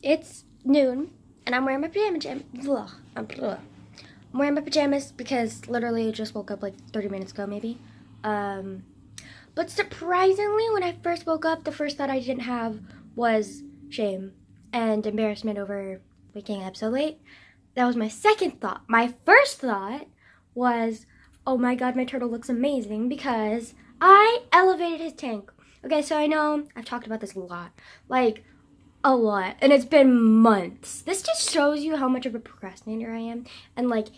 It's noon, and I'm wearing my I'm wearing my pajamas because literally I just woke up like 30 minutes ago, maybe. Um, but surprisingly, when I first woke up, the first thought I didn't have was shame and embarrassment over waking up so late. That was my second thought. My first thought was, oh my god, my turtle looks amazing because I elevated his tank. Okay, so I know I've talked about this a lot. Like, a lot, and it's been months. This just shows you how much of a procrastinator I am, and like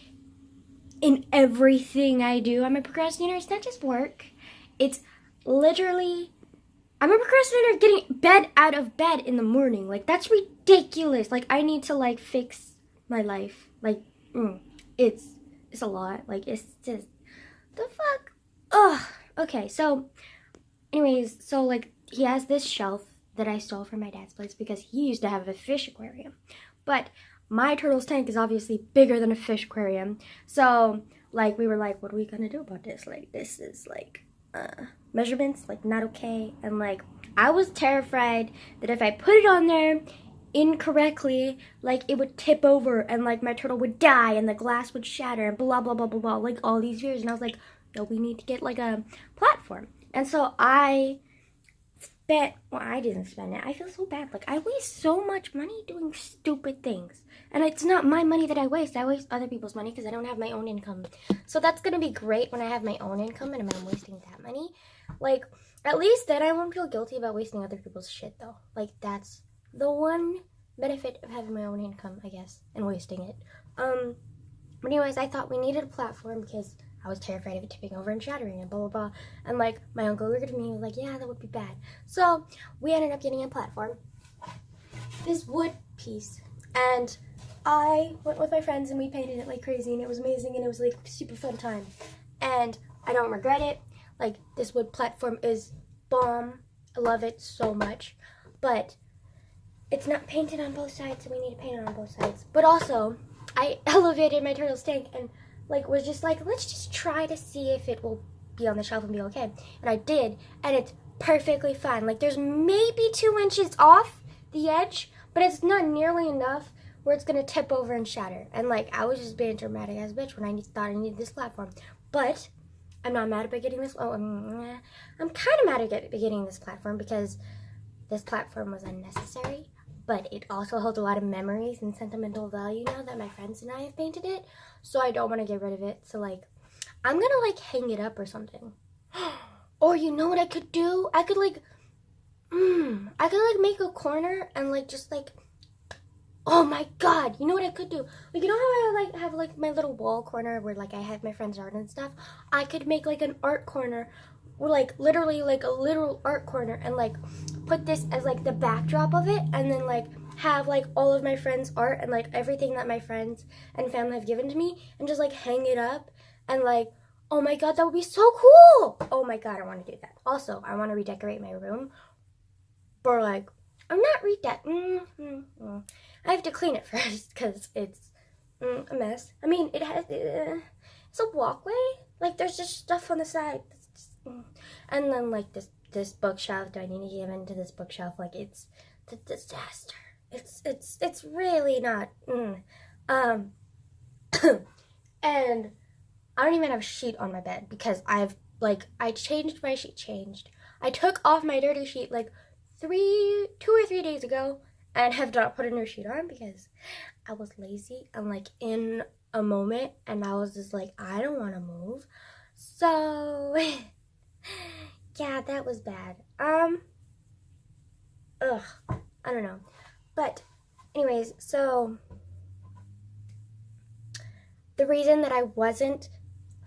in everything I do, I'm a procrastinator. It's not just work, it's literally, I'm a procrastinator getting bed out of bed in the morning. Like, that's ridiculous. Like, I need to like fix my life. Like, it's a lot. Like, it's just the fuck. Ugh. Okay, so anyways, so like he has this shelf that I stole from my dad's place because he used to have a fish aquarium. But my turtle's tank is obviously bigger than a fish aquarium. So like we were like, what are we gonna do about this? Like, this is like measurements like not okay. And like I was terrified that if I put it on there incorrectly, like it would tip over and like my turtle would die and the glass would shatter and blah blah blah blah blah, like all these years. And I was like, no, we need to get like a platform. And so I didn't spend it. I feel so bad. Like, I waste so much money doing stupid things. And it's not my money that I waste other people's money because I don't have my own income. So that's going to be great when I have my own income and I'm wasting that money. Like, at least then I won't feel guilty about wasting other people's shit, though. Like, that's the one benefit of having my own income, I guess, and wasting it. But anyways, I thought we needed a platform because I was terrified of it tipping over and shattering and blah, blah, blah. And, like, my uncle looked at me and was like, yeah, that would be bad. So we ended up getting a platform, this wood piece. And I went with my friends and we painted it like crazy. And it was amazing. And it was, like, super fun time. And I don't regret it. Like, this wood platform is bomb. I love it so much. But it's not painted on both sides, so we need to paint it on both sides. But also, I elevated my turtle's tank and like was just like, let's just try to see if it will be on the shelf and be okay. And I did, and it's perfectly fine. Like, there's maybe 2 inches off the edge, but it's not nearly enough where it's gonna tip over and shatter. And like, I was just being dramatic as a bitch when I thought I needed this platform. But I'm not mad about getting this. I'm kind of mad at getting this platform because this platform was unnecessary. But it also holds a lot of memories and sentimental value now that my friends and I have painted it. So I don't want to get rid of it. So like, I'm gonna like hang it up or something. Or you know what I could do? I could like make a corner and like just like, oh my god, you know what I could do? Like, you know how I like have like my little wall corner where like I have my friends' art and stuff? I could make like an art corner, or like literally like a literal art corner, and like put this as like the backdrop of it, and then like have like all of my friends' art and like everything that my friends and family have given to me, and just like hang it up. And like, oh my god, that would be so cool. Oh my god, I want to do that. Also, I want to redecorate my room, but like, I'm not I have to clean it first because it's a mess. I mean, it's a walkway. Like, there's just stuff on the side. And then like this bookshelf. Do I need to give into this bookshelf? Like, it's a disaster. It's really not. And I don't even have a sheet on my bed because I changed my sheet. I took off my dirty sheet like 2 or 3 days ago and have not put a new sheet on because I was lazy and like in a moment, and I was just like, I don't want to move. So yeah, that was bad. I don't know. But anyways, so the reason that I wasn't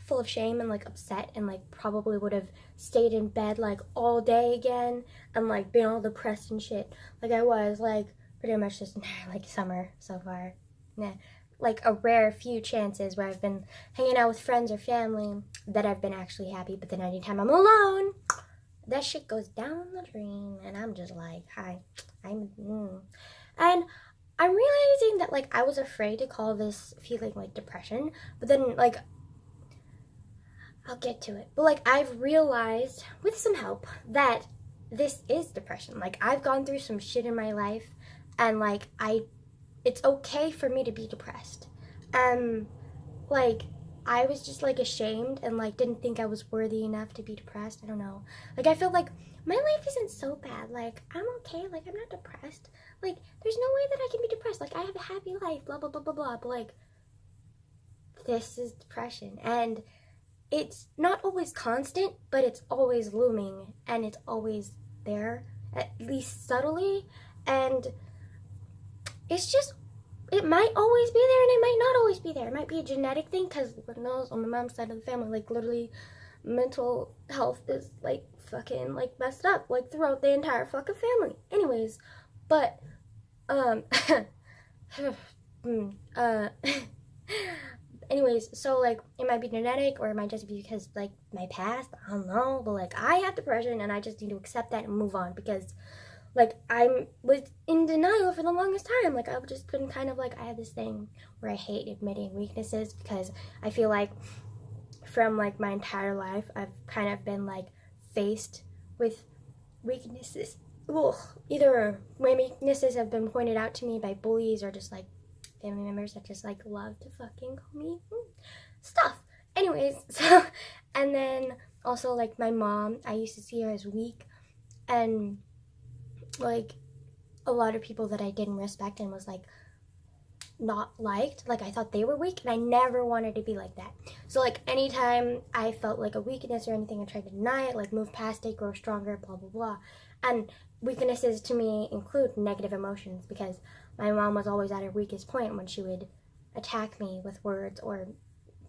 full of shame and like upset and like probably would have stayed in bed like all day again and like been all depressed and shit like I was like pretty much this entire like summer so far. Nah. Like a rare few chances where I've been hanging out with friends or family that I've been actually happy, but then anytime I'm alone, that shit goes down the drain and I'm just like, hi, and I'm realizing that like I was afraid to call this feeling like depression, but then like I'll get to it. But like, I've realized with some help that this is depression. Like, I've gone through some shit in my life and like it's okay for me to be depressed. Like I was just like ashamed and like didn't think I was worthy enough to be depressed. I don't know. Like I feel like my life isn't so bad. Like I'm okay. Like I'm not depressed. Like there's no way that I can be depressed. Like I have a happy life. Blah blah blah blah blah. But like this is depression, and it's not always constant, but it's always looming, and it's always there, at least subtly, and it's just, it might always be there and it might not always be there. It might be a genetic thing, because Lord knows on my mom's side of the family, like literally mental health is like fucking like messed up like throughout the entire fucking family. Anyways, but anyways, so like it might be genetic or it might just be because like my past, I don't know, but like I have depression and I just need to accept that and move on, because like I was in denial for the longest time. Like I've just been kind of like, I have this thing where I hate admitting weaknesses, because I feel like from like my entire life I've kind of been like faced with weaknesses. Ugh. Either my weaknesses have been pointed out to me by bullies or just like family members that just like love to fucking call me stuff. Anyways, so, and then also like my mom, I used to see her as weak, and like a lot of people that I didn't respect and was like not liked, like I thought they were weak, and I never wanted to be like that. So like anytime I felt like a weakness or anything, I tried to deny it, like move past it, grow stronger, blah blah blah. And weaknesses to me include negative emotions, because my mom was always at her weakest point when she would attack me with words or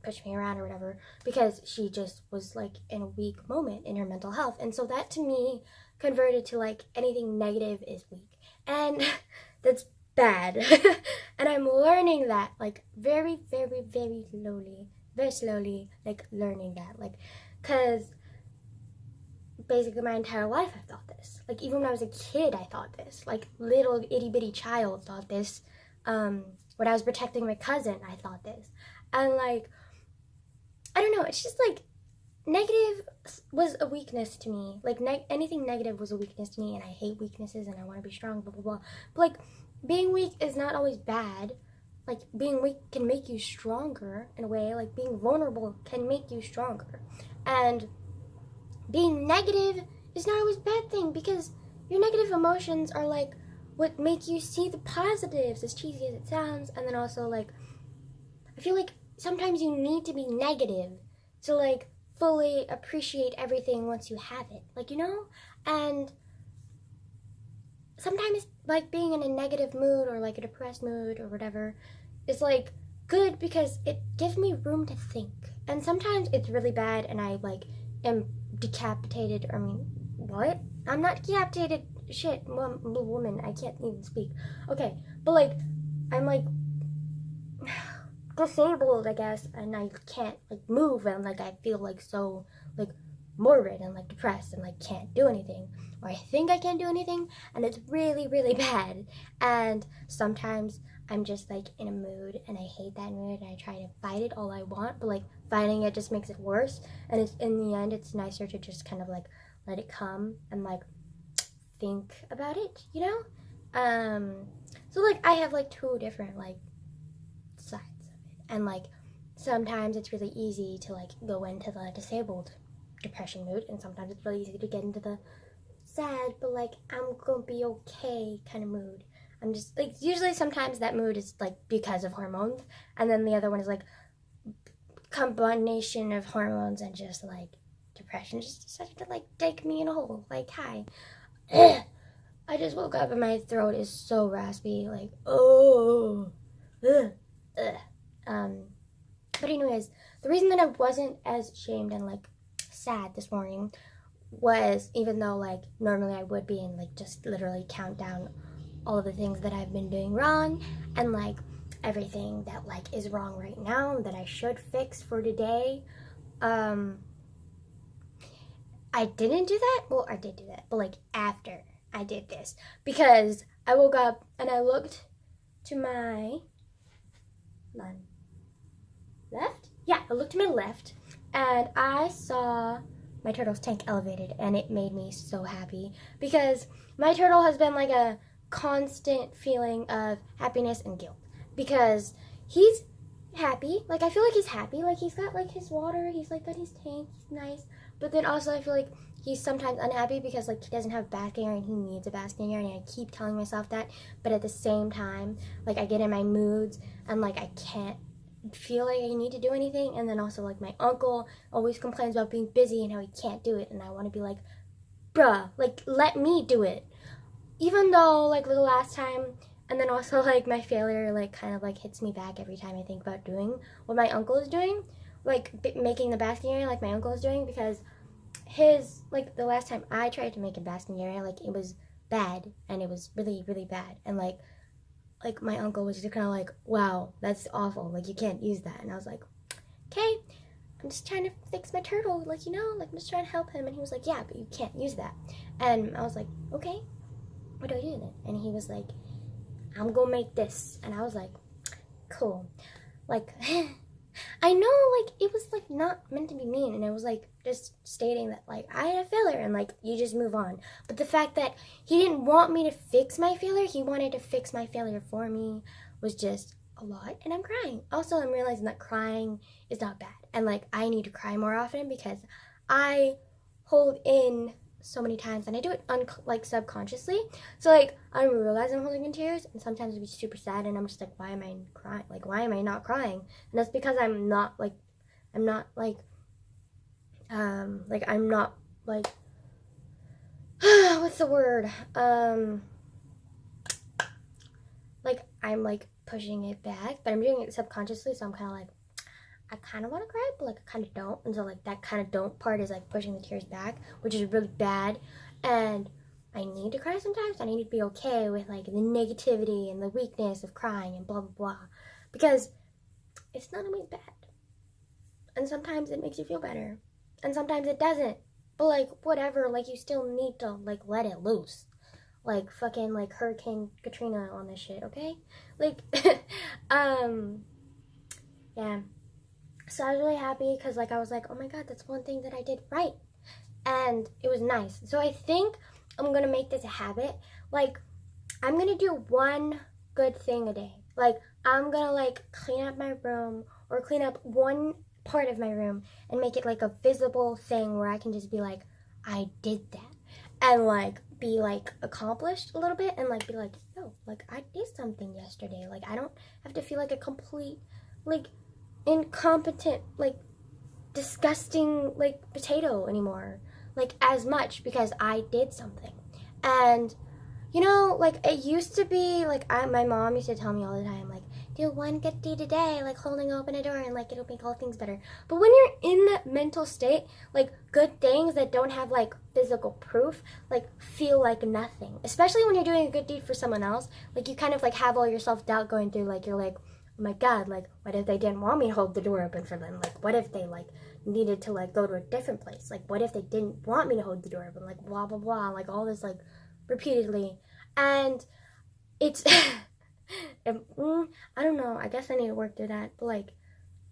push me around or whatever, because she just was like in a weak moment in her mental health. And so that to me converted to like anything negative is weak, and that's bad. And I'm learning that like very slowly, like learning that, like, because basically my entire life I thought this. Like even when I was a kid I thought this, like little itty bitty child thought this. When I was protecting my cousin I thought this, and like I don't know, it's just like negative was a weakness to me. Like anything negative was a weakness to me, and I hate weaknesses and I want to be strong, blah blah blah. But like being weak is not always bad. Like being weak can make you stronger in a way. Like being vulnerable can make you stronger, and being negative is not always a bad thing, because your negative emotions are like what make you see the positives, as cheesy as it sounds. And then also like I feel like sometimes you need to be negative to like fully appreciate everything once you have it, like, you know. And sometimes like being in a negative mood or like a depressed mood or whatever is like good, because it gives me room to think. And sometimes it's really bad and I like am decapitated. I mean, what? I'm not decapitated. Shit, woman, I can't even speak. Okay, but like I'm like disabled, I guess, and I can't like move, and like I feel like so like morbid and like depressed and like can't do anything, or I think I can't do anything, and it's really bad. And sometimes I'm just like in a mood and I hate that mood and I try to fight it all I want, but like fighting it just makes it worse, and it's in the end it's nicer to just kind of like let it come and like think about it, you know. So like I have like two different like sides of it, and like sometimes it's really easy to like go into the disabled depression mood, and sometimes it's really easy to get into the sad but like I'm gonna be okay kind of mood. I'm just like, usually sometimes that mood is like because of hormones, and then the other one is like combination of hormones and just like depression just decided to like take me in a hole. Like, hi. I just woke up and my throat is so raspy, like, oh. But anyways, the reason that I wasn't as ashamed and like sad this morning was, even though like normally I would be and like just literally count down all of the things that I've been doing wrong and like everything that like is wrong right now that I should fix for today, I didn't do that. Well, I did do that, but like after I did this, because I woke up and I looked to my left. Yeah, I looked to my left and I saw my turtle's tank elevated, and it made me so happy, because my turtle has been like a constant feeling of happiness and guilt because he's happy. Like, I feel like he's happy. Like, he's got, like, his water. He's, like, got his tank. He's nice. But then also I feel like he's sometimes unhappy because, like, he doesn't have basking area and he needs a basking area. And I keep telling myself that. But at the same time, like, I get in my moods and, like, I can't feel like I need to do anything. And then also, like, my uncle always complains about being busy and how he can't do it. And I want to be like, bruh, like, let me do it. Even though, like, the last time, and then also, like, my failure, like, kind of, like, hits me back every time I think about doing what my uncle is doing, like, making the basking area like my uncle is doing, because his, like, the last time I tried to make a basking area, like, it was bad, and it was really, really bad, and, like, my uncle was just kind of like, wow, that's awful, like, you can't use that, and I was like, okay, I'm just trying to fix my turtle, like, you know, like, I'm just trying to help him, and he was like, yeah, but you can't use that, and I was like, okay, what do I do then? And he was like, I'm gonna make this. And I was like, cool. Like, I know, like, it was, like, not meant to be mean. And it was, like, just stating that, like, I had a failure and, like, you just move on. But the fact that he didn't want me to fix my failure, he wanted to fix my failure for me, was just a lot. And I'm crying. Also, I'm realizing that crying is not bad. And, like, I need to cry more often because I hold in so many times and I do it like subconsciously. So like I realize I'm holding in tears and sometimes I'll be super sad and I'm just like, why am I crying? Like, why am I not crying? And that's because I'm not like I'm not like what's the word? Like I'm like pushing it back, but I'm doing it subconsciously, so I'm kind of like, I kind of want to cry, but like I kind of don't. And so like that kind of don't part is like pushing the tears back, which is really bad. And I need to cry sometimes. I need to be okay with like the negativity and the weakness of crying and blah blah blah, because it's not always bad. And sometimes it makes you feel better, and sometimes it doesn't. But like whatever, like you still need to like let it loose, like fucking like Hurricane Katrina on this shit, okay? Like, yeah. So I was really happy because like I was like, oh my god, that's one thing that I did right. And it was nice. So I think I'm going to make this a habit. Like, I'm going to do one good thing a day. Like, I'm going to like clean up my room or clean up one part of my room and make it like a visible thing where I can just be like, I did that. And like be like accomplished a little bit and like be like, yo, like I did something yesterday. Like I don't have to feel like a complete like incompetent, like disgusting, like potato anymore, like as much because I did something. And you know, like it used to be like my mom used to tell me all the time, like do one good deed a day, like holding open a door and like it'll make all things better. But when you're in that mental state, like good things that don't have like physical proof like feel like nothing, especially when you're doing a good deed for someone else. Like you kind of like have all your self-doubt going through, like you're like, oh my god, like what if they didn't want me to hold the door open for them? Like what if they like needed to like go to a different place? Like what if they didn't want me to hold the door open? Like blah blah blah, like all this like repeatedly. And it's I don't know, I guess I need to work through that. But like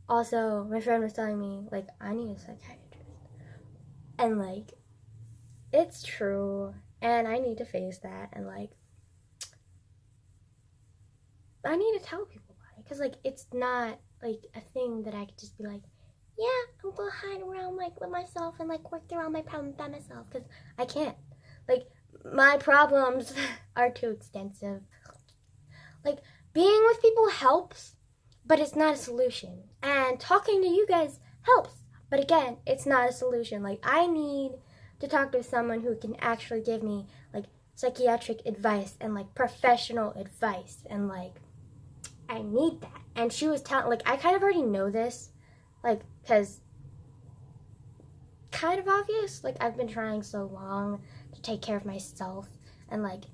also my friend was telling me like I need a psychiatrist. And like it's true and I need to face that and like I need to tell people about it because like it's not like a thing that I could just be like, yeah, I'm gonna hide around like with myself and like work through all my problems by myself, because I can't. Like my problems are too extensive. Like being with people helps, but it's not a solution. And talking to you guys helps, but again, it's not a solution. Like I need to talk to someone who can actually give me like psychiatric advice and like professional advice, and like I need that. And she was telling, like, I kind of already know this, like, because kind of obvious. Like, I've been trying so long to take care of myself and, like,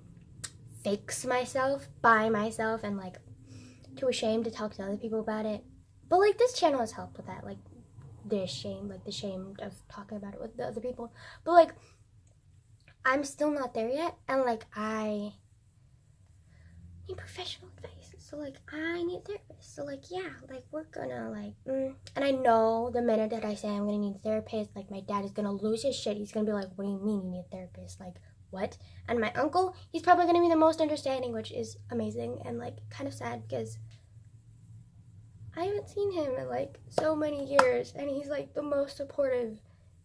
fix myself by myself and, like, too ashamed to talk to other people about it. But, like, this channel has helped with that. Like, the shame of talking about it with the other people. But, like, I'm still not there yet. And, like, I need professional advice. So, like, I need a therapist. So, like, yeah, like, we're gonna, like, and I know the minute that I say I'm gonna need a therapist, like, my dad is gonna lose his shit. He's gonna be like, what do you mean you need a therapist? Like, what? And my uncle, he's probably going to be the most understanding, which is amazing and like kind of sad because I haven't seen him in like so many years, and he's like the most supportive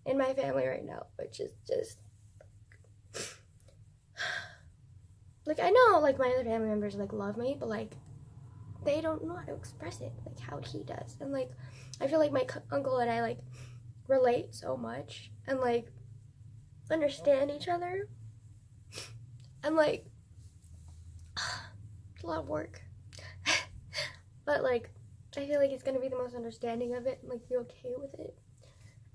in my family right now, which is just like, I know like my other family members like love me, but like they don't know how to express it like how he does. And like I feel like my uncle and I like relate so much and like understand each other, and like it's a lot of work. But like I feel like he's gonna be the most understanding of it and like be okay with it.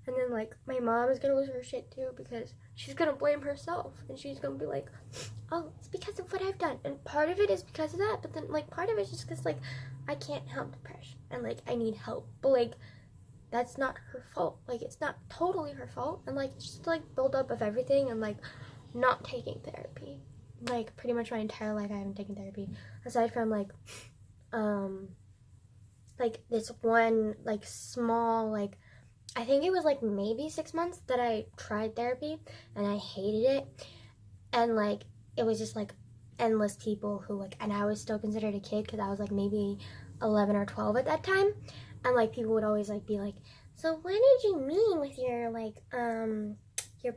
And then like my mom is gonna lose her shit too, because she's gonna blame herself and she's gonna be like, oh, it's because of what I've done. And part of it is because of that, but then like part of it is just because like I can't help depression and like I need help. But like that's not her fault. Like it's not totally her fault. And like it's just like build up of everything and like not taking therapy. Like pretty much my entire life I haven't taken therapy. Aside from like this one like small like I think it was like maybe 6 months that I tried therapy and I hated it. And like it was just like endless people who like, and I was still considered a kid because I was like maybe 11 or 12 at that time. And like people would always like be like, so what did you mean with your like your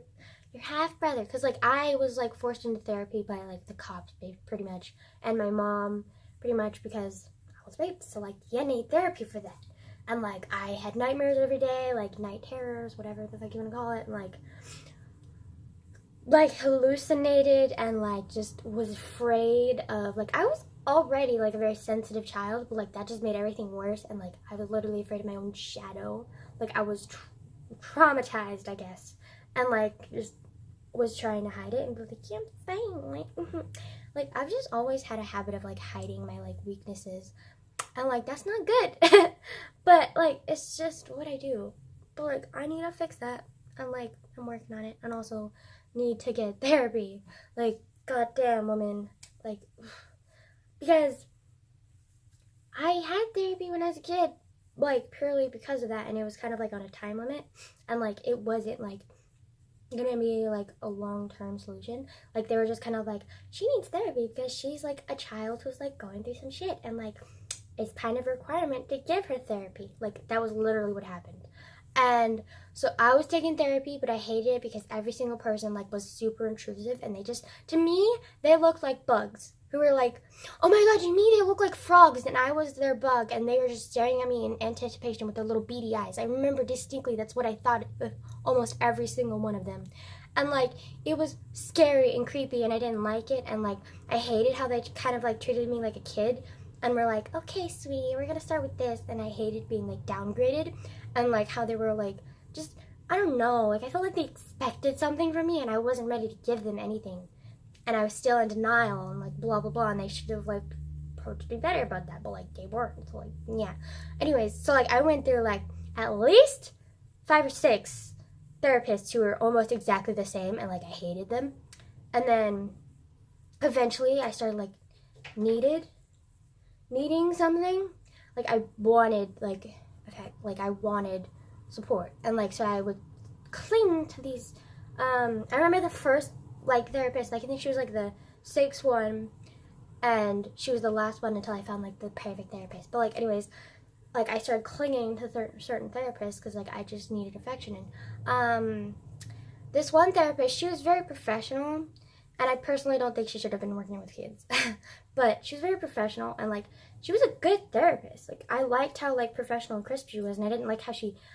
half brother? Because like I was like forced into therapy by like the cops pretty much, and my mom pretty much, because I was raped. So like you need therapy for that. And like I had nightmares every day, like night terrors, whatever the fuck you want to call it, and like hallucinated and like just was afraid of, like I was already like a very sensitive child, but like that just made everything worse. And like I was literally afraid of my own shadow. Like I was traumatized, I guess, and like just was trying to hide it and be like, yeah, I'm fine. Like, like I've just always had a habit of like hiding my like weaknesses. And like that's not good. But like it's just what I do. But like I need to fix that. And like I'm working on it. And also need to get therapy. Like goddamn woman. Like because I had therapy when I was a kid, like purely because of that, and it was kind of like on a time limit, and like it wasn't like gonna be like a long-term solution. Like they were just kind of like, she needs therapy because she's like a child who's like going through some shit, and like it's kind of a requirement to give her therapy. Like that was literally what happened. And so I was taking therapy, but I hated it because every single person like was super intrusive, and they just, to me, they looked like bugs who were like, oh my god, you mean they look like frogs? And I was their bug, and they were just staring at me in anticipation with their little beady eyes. I remember distinctly that's what I thought of almost every single one of them. And like it was scary and creepy, and I didn't like it. And like I hated how they kind of like treated me like a kid, and were like, okay sweetie, we're gonna start with this. And I hated being like downgraded, and like how they were like, just, I don't know, like I felt like they expected something from me and I wasn't ready to give them anything, and I was still in denial and like blah blah blah, and they should have like approached me better about that, but like they weren't. So like yeah, anyways, so like I went through like at least 5 or 6 therapists who were almost exactly the same, and like I hated them. And then eventually I started like needing something. Like I wanted like, okay, like I wanted support, and like so I would cling to these I remember the first like therapist, like I think she was like the 6th one, and she was the last one until I found like the perfect therapist. But like anyways, like I started clinging to certain therapists because like I just needed affection. And this one therapist, she was very professional, and I personally don't think she should have been working with kids. But she was very professional, and like she was a good therapist. Like I liked how like professional and crisp she was, and I didn't like how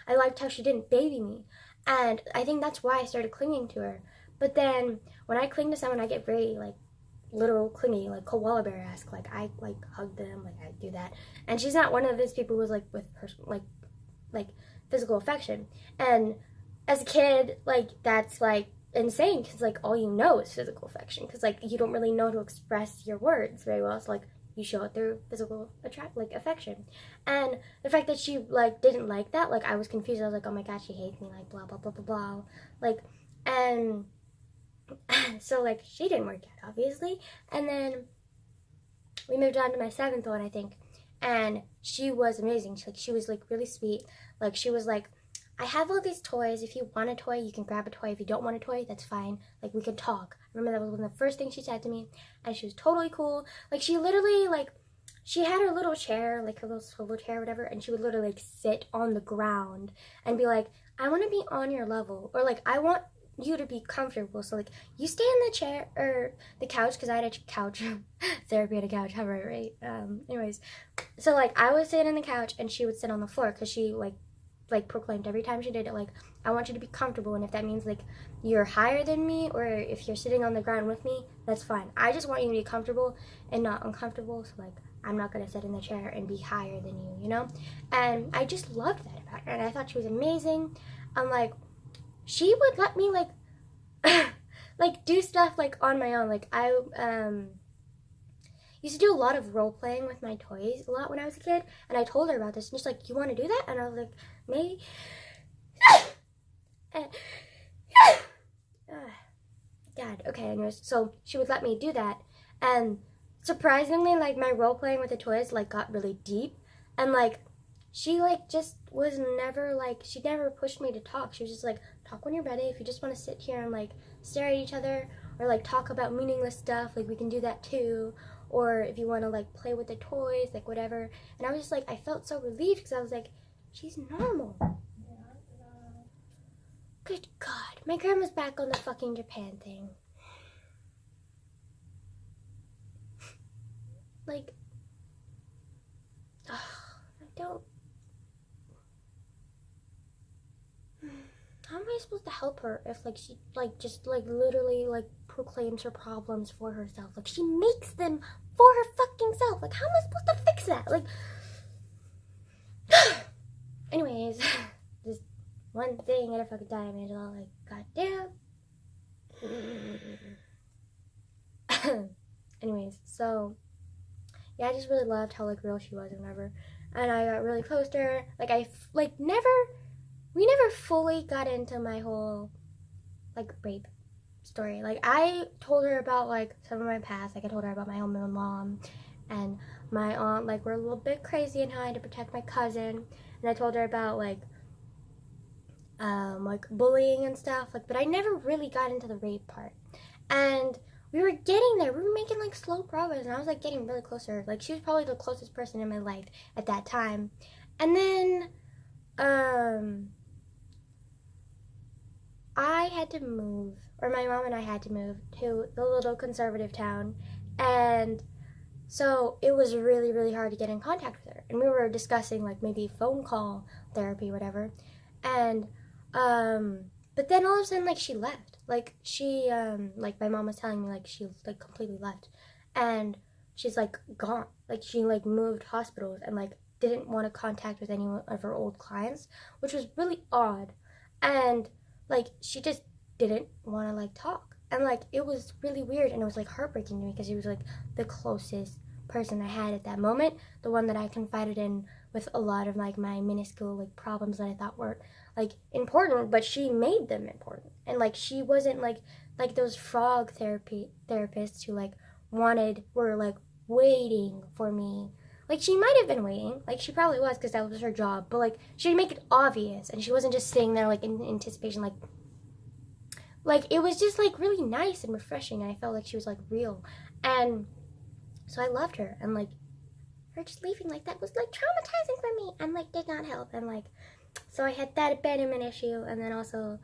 I liked how she didn't baby me. And I think that's why I started clinging to her. But then when I cling to someone, I get very like literal clingy, like koala bear-esque. Like I like hug them, like I do that. And she's not one of those people who's like with like physical affection. And as a kid, like that's like insane, because like all you know is physical affection, because like you don't really know to express your words very well. So like you show it through physical affection. And the fact that she like didn't like that, like I was confused. I was like, oh my god, she hates me, like blah blah blah blah blah, like. And so like she didn't work out, obviously. And then we moved on to my 7th one, I think, and she was amazing. She was like really sweet. Like she was like, I have all these toys. If you want a toy, you can grab a toy. If you don't want a toy, that's fine. Like, we could talk. I remember that was one of the first things she said to me, and she was totally cool. Like, she literally, like, she had her little chair, like her little swivel chair or whatever, and she would literally, like, sit on the ground and be like, I want to be on your level, or, like, I want you to be comfortable. So, like, you stay in the chair, or the couch, because I had a couch, therapy on a couch, right? Anyways, so, like, I would sit on the couch, and she would sit on the floor, because she, like proclaimed every time she did it, like, I want you to be comfortable, and if that means, like, you're higher than me, or if you're sitting on the ground with me, that's fine. I just want you to be comfortable and not uncomfortable, so, like, I'm not going to sit in the chair and be higher than you, you know? And I just loved that about her, and I thought she was amazing. Like, she would let me, like, like, do stuff, like, on my own. Like, I, used to do a lot of role playing with my toys a lot when I was a kid, and I told her about this, and she's like, you want to do that? And I was like, maybe. God, okay, anyways, so she would let me do that, and surprisingly, like, my role playing with the toys, like, got really deep, and, like, she, like, just was never, like, she never pushed me to talk. She was just like, talk when you're ready. If you just want to sit here and, like, stare at each other, or, like, talk about meaningless stuff, like, we can do that too. Or if you want to, like, play with the toys, like, whatever. And I was just, like, I felt so relieved, because I was, like, she's normal. Good God. My grandma's back on the fucking Japan thing. Like, I don't... How am I supposed to help her if, like, she, like, just, like, literally, like, proclaims her problems for herself? Like, she makes them for her fucking self. Like, how am I supposed to fix that? Like, anyways, just one thing at a fucking time, and it's all like, goddamn. Anyways, so, yeah, I just really loved how, like, real she was and whatever. And I got really close to her. Like, we never fully got into my whole, like, rape story. Like, I told her about, like, some of my past. Like, I told her about my own mom and my aunt, like, were a little bit crazy and how I had to protect my cousin. And I told her about, like, bullying and stuff. Like, but I never really got into the rape part. And we were getting there. We were making, like, slow progress. And I was, like, getting really close to her. Like, she was probably the closest person in my life at that time. And then, I had to move, or my mom and I had to move to the little conservative town, and so it was really, really hard to get in contact with her, and we were discussing, like, maybe phone call therapy, whatever, and, but then all of a sudden, like, she left, like, she, like, my mom was telling me, like, she, like, completely left, and she's, like, gone, like, she, like, moved hospitals, and, like, didn't want to contact with any of her old clients, which was really odd, and, like, she just didn't want to, like, talk. And, like, it was really weird, and it was, like, heartbreaking to me, because she was, like, the closest person I had at that moment, the one that I confided in with a lot of, like, my minuscule, like, problems that I thought were, like, important, but she made them important. And, like, she wasn't, like those frog therapists who, like, were, like, waiting for me. Like, she might have been waiting. Like, she probably was, because that was her job. But, like, she'd make it obvious. And she wasn't just sitting there, like, in anticipation. Like, it was just, like, really nice and refreshing. And I felt like she was, like, real. And so I loved her. And, like, her just leaving like that was, like, traumatizing for me. And, like, did not help. And, like, so I had that abandonment issue. And then also,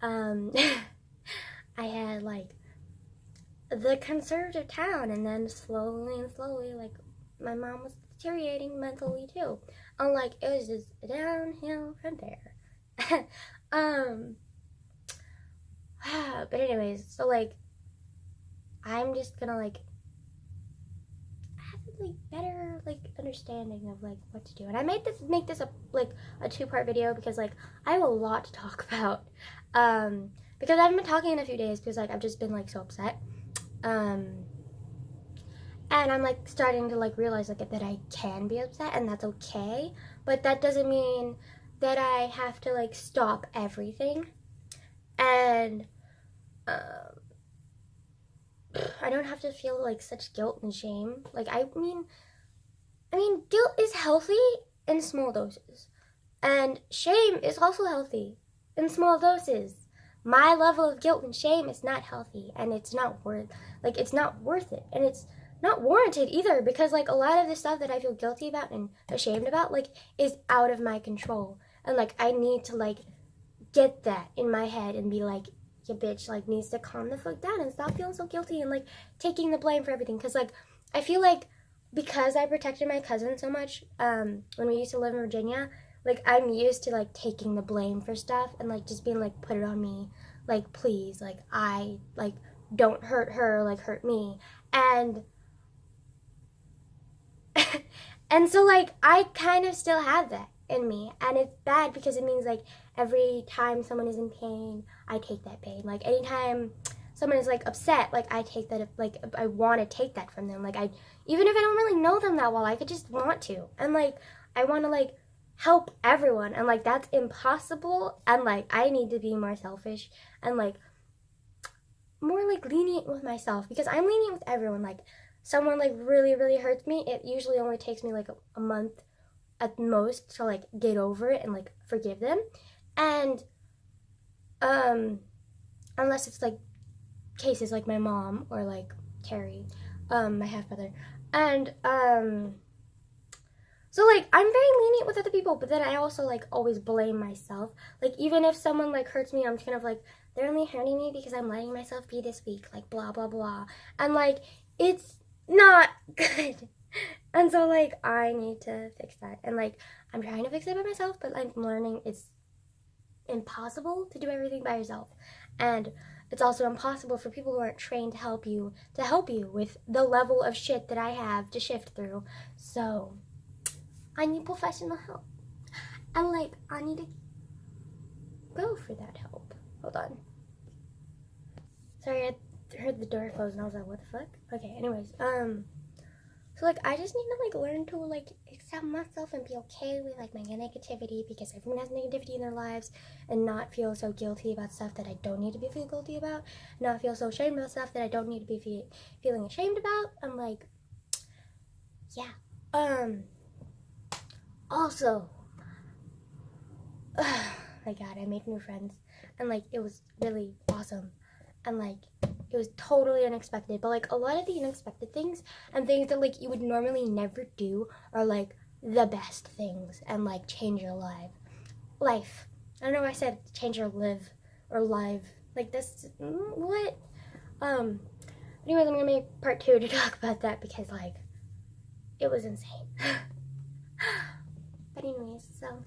I had, like, the conservative town. And then slowly, like, my mom was deteriorating mentally too. Like, it was just downhill from there. But anyways, so, like, I'm just gonna, like, have a, like, better, like, understanding of, like, what to do. And I made make this a 2-part video, because, like, I have a lot to talk about. Because I haven't been talking in a few days, because, like, I've just been, like, so upset. And I'm, like, starting to, like, realize, like, that I can be upset, and that's okay. But that doesn't mean that I have to, like, stop everything. And, I don't have to feel, like, such guilt and shame. Like, I mean, guilt is healthy in small doses. And shame is also healthy in small doses. My level of guilt and shame is not healthy, and it's not worth it, and it's not warranted either, because like a lot of the stuff that I feel guilty about and ashamed about like is out of my control, and like I need to like get that in my head and be like, your bitch like needs to calm the fuck down and stop feeling so guilty and like taking the blame for everything. Because like I feel like because I protected my cousin so much when we used to live in Virginia, like I'm used to like taking the blame for stuff and like just being like, put it on me, like please, like I like don't hurt her, like hurt me. And and so like I kind of still have that in me, and it's bad because it means like every time someone is in pain, I take that pain. Like anytime someone is like upset, like I take that, like I want to take that from them. Like I, even if I don't really know them that well, I could just want to, and like I want to like help everyone, and like that's impossible, and like I need to be more selfish and like more like lenient with myself, because I'm lenient with everyone. Like someone like really hurts me, it usually only takes me like a month at most to like get over it and like forgive them. And unless it's like cases like my mom or like Carrie, my half brother. And so like I'm very lenient with other people, but then I also like always blame myself. Like even if someone like hurts me, I'm kind of like, they're only hurting me because I'm letting myself be this weak, like blah blah blah. And like it's not good. And so like I need to fix that. And like I'm trying to fix it by myself, but I'm learning it's impossible to do everything by yourself. And it's also impossible for people who aren't trained to help you with the level of shit that I have to shift through. So I need professional help. And like I need to go for that help. Hold on. Sorry, I heard the door close and I was like, what the fuck? Okay, anyways, so like I just need to like learn to like accept myself and be okay with like my negativity, because everyone has negativity in their lives, and not feel so guilty about stuff that I don't need to be feel guilty about, not feel so ashamed about stuff that I don't need to be feeling ashamed about. I'm like, yeah. Also, my god, I made new friends, and like it was really awesome, and like it was totally unexpected. But like a lot of the unexpected things and things that like you would normally never do are like the best things, and like change your life. I don't know why I said change your live or live, like this. What? Anyways, I'm gonna make part 2 to talk about that, because like it was insane. But anyways, so